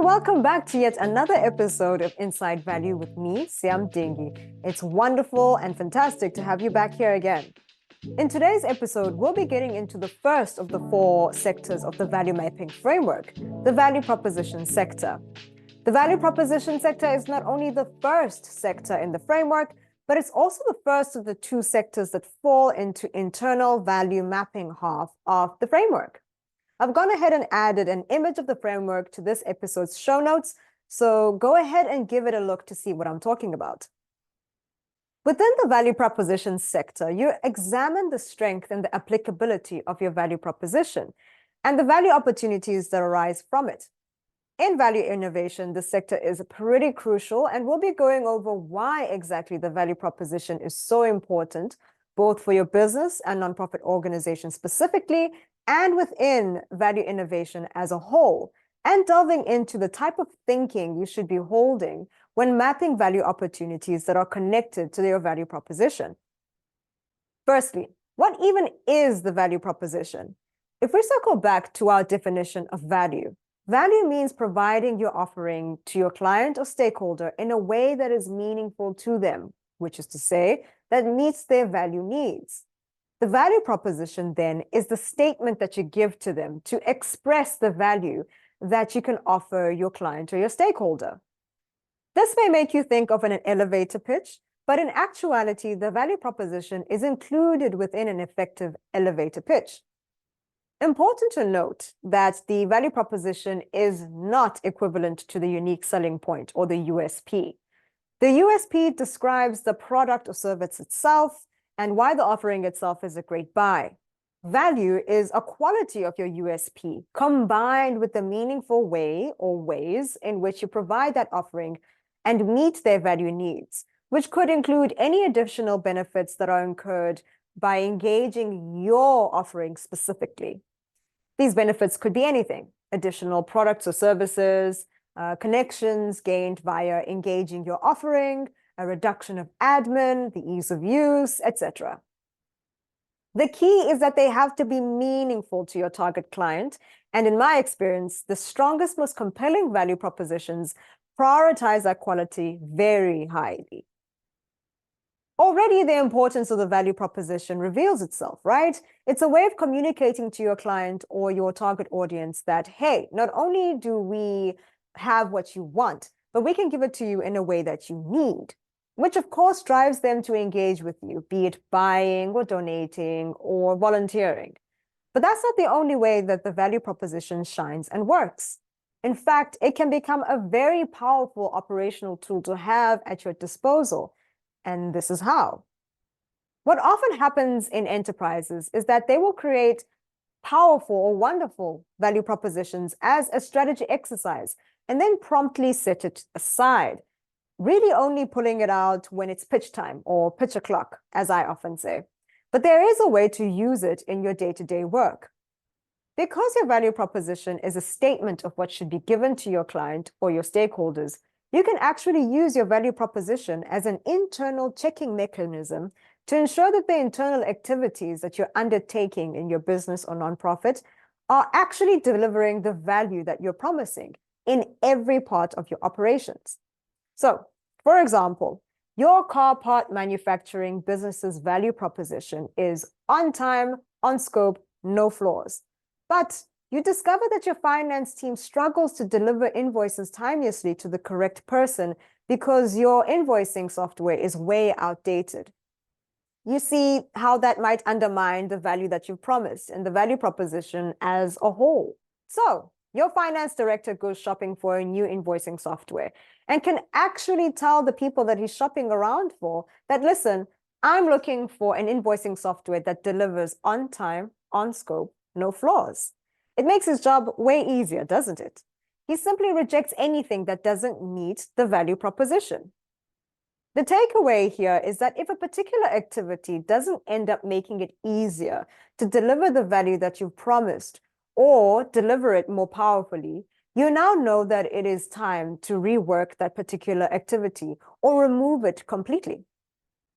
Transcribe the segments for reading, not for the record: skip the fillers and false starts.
welcome back to yet another episode of Inside Value with me, Siam Dingi. It's wonderful and fantastic to have you back here again. In today's episode, we'll be getting into the first of the four sectors of the value mapping framework, the value proposition sector. The value proposition sector is not only the first sector in the framework, but it's also the first of the two sectors that fall into internal value mapping half of the framework. I've gone ahead and added an image of the framework to this episode's show notes, so go ahead and give it a look to see what I'm talking about. Within the value proposition sector, you examine the strength and the applicability of your value proposition and the value opportunities that arise from it. In value innovation, this sector is pretty crucial, and we'll be going over why exactly the value proposition is so important, both for your business and nonprofit organization specifically, and within value innovation as a whole, and delving into the type of thinking you should be holding when mapping value opportunities that are connected to your value proposition. Firstly, what even is the value proposition? If we circle back to our definition of value, value means providing your offering to your client or stakeholder in a way that is meaningful to them, which is to say, that meets their value needs. The value proposition then is the statement that you give to them to express the value that you can offer your client or your stakeholder. This may make you think of an elevator pitch, but in actuality, the value proposition is included within an effective elevator pitch. Important to note that the value proposition is not equivalent to the unique selling point or the USP. The USP describes the product or service itself and why the offering itself is a great buy. Value is a quality of your USP combined with the meaningful way or ways in which you provide that offering and meet their value needs, which could include any additional benefits that are incurred by engaging your offering specifically. These benefits could be anything: additional products or services, connections gained via engaging your offering, a reduction of admin, the ease of use, etc. The key is that they have to be meaningful to your target client. And in my experience, the strongest, most compelling value propositions prioritize that quality very highly. Already the importance of the value proposition reveals itself, right? It's a way of communicating to your client or your target audience that, hey, not only do we have what you want, but we can give it to you in a way that you need, which of course drives them to engage with you, be it buying or donating or volunteering. But that's not the only way that the value proposition shines and works. In fact, it can become a very powerful operational tool to have at your disposal. And this is how. What often happens in enterprises is that they will create powerful or wonderful value propositions as a strategy exercise and then promptly set it aside, really only pulling it out when it's pitch time or pitch o'clock, as I often say. But there is a way to use it in your day-to-day work. Because your value proposition is a statement of what should be given to your client or your stakeholders, you can actually use your value proposition as an internal checking mechanism to ensure that the internal activities that you're undertaking in your business or nonprofit are actually delivering the value that you're promising in every part of your operations. So, for example, your car part manufacturing business's value proposition is on time, on scope, no flaws. But you discover that your finance team struggles to deliver invoices timeously to the correct person because your invoicing software is way outdated. You see how that might undermine the value that you've promised and the value proposition as a whole. So, your finance director goes shopping for a new invoicing software and can actually tell the people that he's shopping around for that, listen, I'm looking for an invoicing software that delivers on time, on scope, no flaws. It makes his job way easier, doesn't it? He simply rejects anything that doesn't meet the value proposition. The takeaway here is that if a particular activity doesn't end up making it easier to deliver the value that you've promised, or deliver it more powerfully, you now know that it is time to rework that particular activity or remove it completely.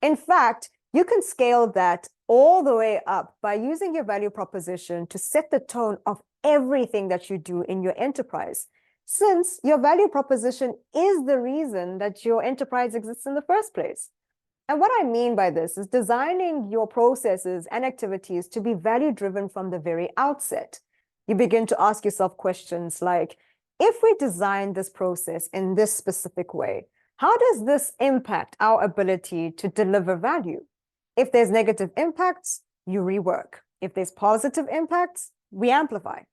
In fact, you can scale that all the way up by using your value proposition to set the tone of everything that you do in your enterprise. since your value proposition is the reason that your enterprise exists in the first place. And what I mean by this is designing your processes and activities to be value-driven from the very outset. You begin to ask yourself questions like, if we design this process in this specific way, how does this impact our ability to deliver value? If there's negative impacts, you rework. If there's positive impacts, we amplify.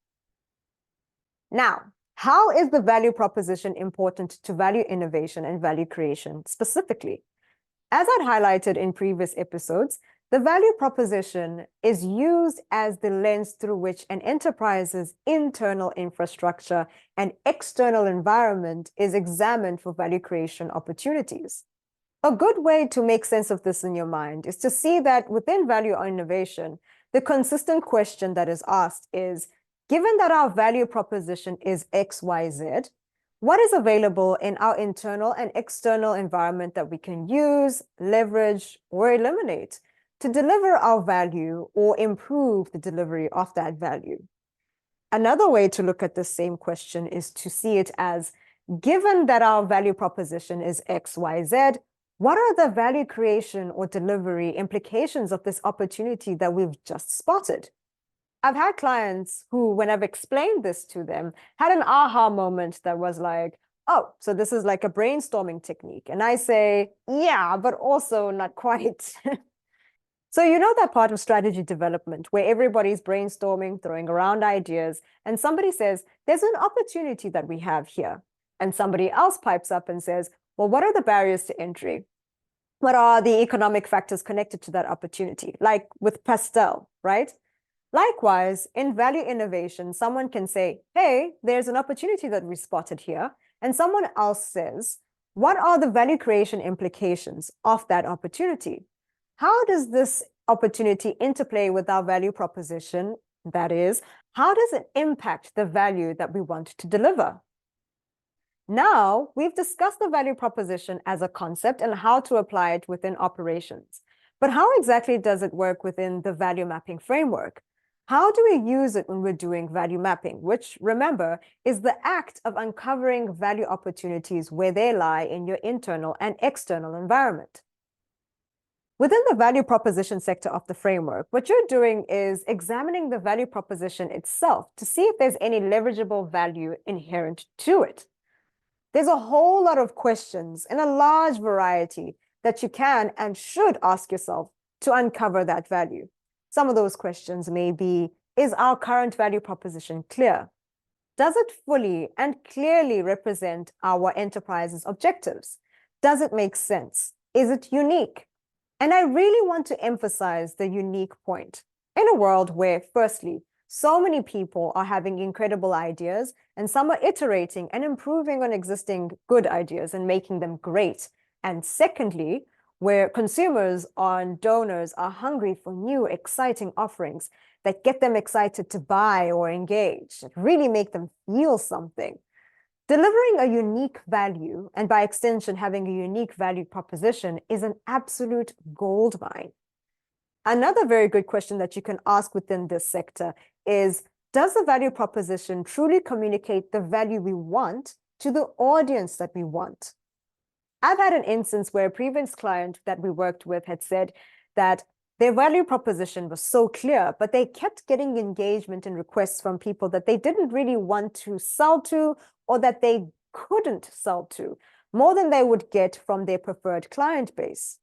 Now, how is the value proposition important to value innovation and value creation specifically? As I'd highlighted in previous episodes, the value proposition is used as the lens through which an enterprise's internal infrastructure and external environment is examined for value creation opportunities. A good way to make sense of this in your mind is to see that within value or innovation, the consistent question that is asked is, given that our value proposition is XYZ, what is available in our internal and external environment that we can use, leverage, or eliminate to deliver our value or improve the delivery of that value? Another way to look at the same question is to see it as, given that our value proposition is XYZ, what are the value creation or delivery implications of this opportunity that we've just spotted? I've had clients who, when I've explained this to them, had an aha moment that was like, oh, so this is like a brainstorming technique. And I say, yeah, but also not quite. So you know that part of strategy development where everybody's brainstorming, throwing around ideas, and somebody says, there's an opportunity that we have here. And somebody else pipes up and says, well, what are the barriers to entry? What are the economic factors connected to that opportunity? Like with Pastel, right? Likewise, in value innovation, someone can say, hey, there's an opportunity that we spotted here. And someone else says, what are the value creation implications of that opportunity? How does this opportunity interplay with our value proposition? That is, how does it impact the value that we want to deliver? Now, we've discussed the value proposition as a concept and how to apply it within operations. But how exactly does it work within the value mapping framework? How do we use it when we're doing value mapping, which, remember, is the act of uncovering value opportunities where they lie in your internal and external environment? Within the value proposition sector of the framework, what you're doing is examining the value proposition itself to see if there's any leverageable value inherent to it. There's a whole lot of questions in a large variety that you can and should ask yourself to uncover that value. Some of those questions may be, is our current value proposition clear? Does it fully and clearly represent our enterprise's objectives? Does it make sense? Is it unique? And I really want to emphasize the unique point. In a world where, firstly, so many people are having incredible ideas, and some are iterating and improving on existing good ideas and making them great. And secondly, where consumers and donors are hungry for new, exciting offerings that get them excited to buy or engage, that really make them feel something. Delivering a unique value, and by extension, having a unique value proposition, is an absolute goldmine. Another very good question that you can ask within this sector is, does the value proposition truly communicate the value we want to the audience that we want? I've had an instance where a previous client that we worked with had said that their value proposition was so clear, but they kept getting engagement and requests from people that they didn't really want to sell to or that they couldn't sell to, more than they would get from their preferred client base.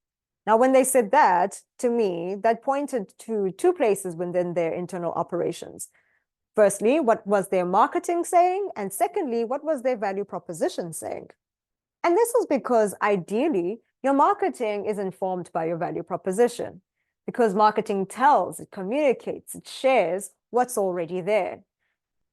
Now, when they said that, to me, that pointed to two places within their internal operations. Firstly, what was their marketing saying? And secondly, what was their value proposition saying? And this was because ideally, your marketing is informed by your value proposition, because marketing tells, it communicates, it shares what's already there.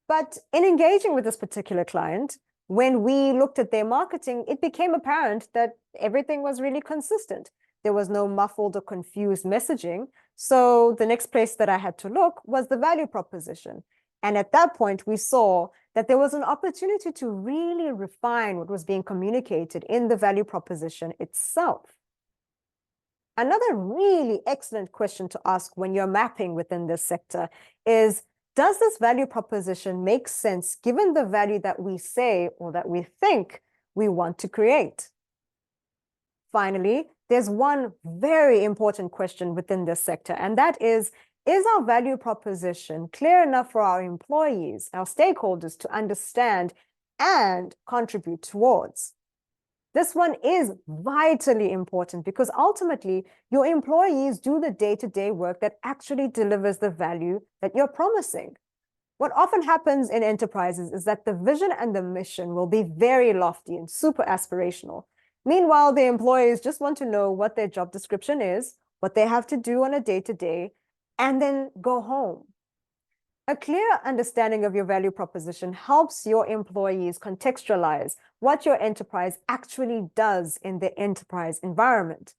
But in engaging with this particular client, when we looked at their marketing, it became apparent that everything was really consistent. There was no muffled or confused messaging. So the next place that I had to look was the value proposition. And at that point, we saw that there was an opportunity to really refine what was being communicated in the value proposition itself. Another really excellent question to ask when you're mapping within this sector is, Does this value proposition make sense given the value that we say or that we think we want to create? Finally, there's one very important question within this sector, and that is our value proposition clear enough for our employees, our stakeholders to understand and contribute towards? This one is vitally important because ultimately your employees do the day-to-day work that actually delivers the value that you're promising. What often happens in enterprises is that the vision and the mission will be very lofty and super aspirational. Meanwhile, the employees just want to know what their job description is, what they have to do on a day-to-day, and then go home. A clear understanding of your value proposition helps your employees contextualize what your enterprise actually does in the enterprise environment.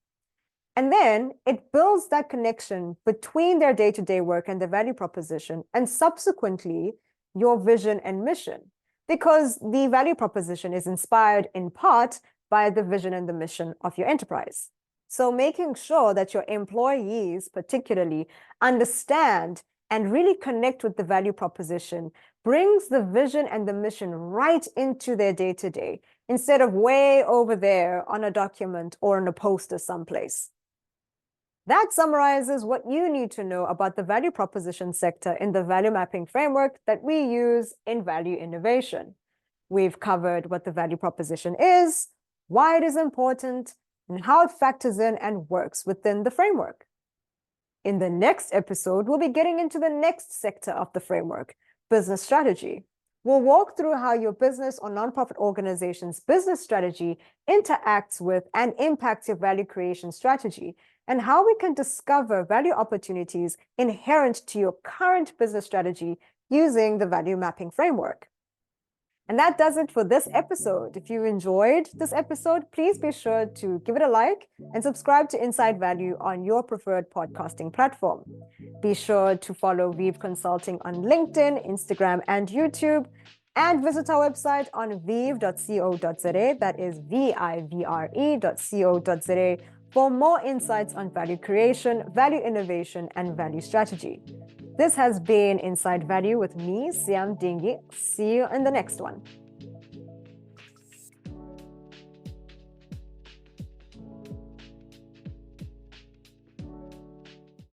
And then it builds that connection between their day-to-day work and the value proposition, and subsequently your vision and mission, because the value proposition is inspired in part by the vision and the mission of your enterprise. So making sure that your employees particularly understand and really connect with the value proposition brings the vision and the mission right into their day-to-day instead of way over there on a document or on a poster someplace. That summarizes what you need to know about the value proposition sector in the value mapping framework that we use in Value Innovation. We've covered what the value proposition is, why it is important, and how it factors in and works within the framework. In the next episode, we'll be getting into the next sector of the framework, business strategy. We'll walk through how your business or nonprofit organization's business strategy interacts with and impacts your value creation strategy, and how we can discover value opportunities inherent to your current business strategy using the value mapping framework. And that does it for this episode. If you enjoyed this episode, please be sure to give it a like and subscribe to Inside Value on your preferred podcasting platform. Be sure to follow Vive Consulting on LinkedIn, Instagram, and YouTube, and visit our website on vive.co.za, that is vivre.co.za, for more insights on value creation, value innovation, and value strategy. This has been Inside Value with me, Siam Dingi. See you in the next one.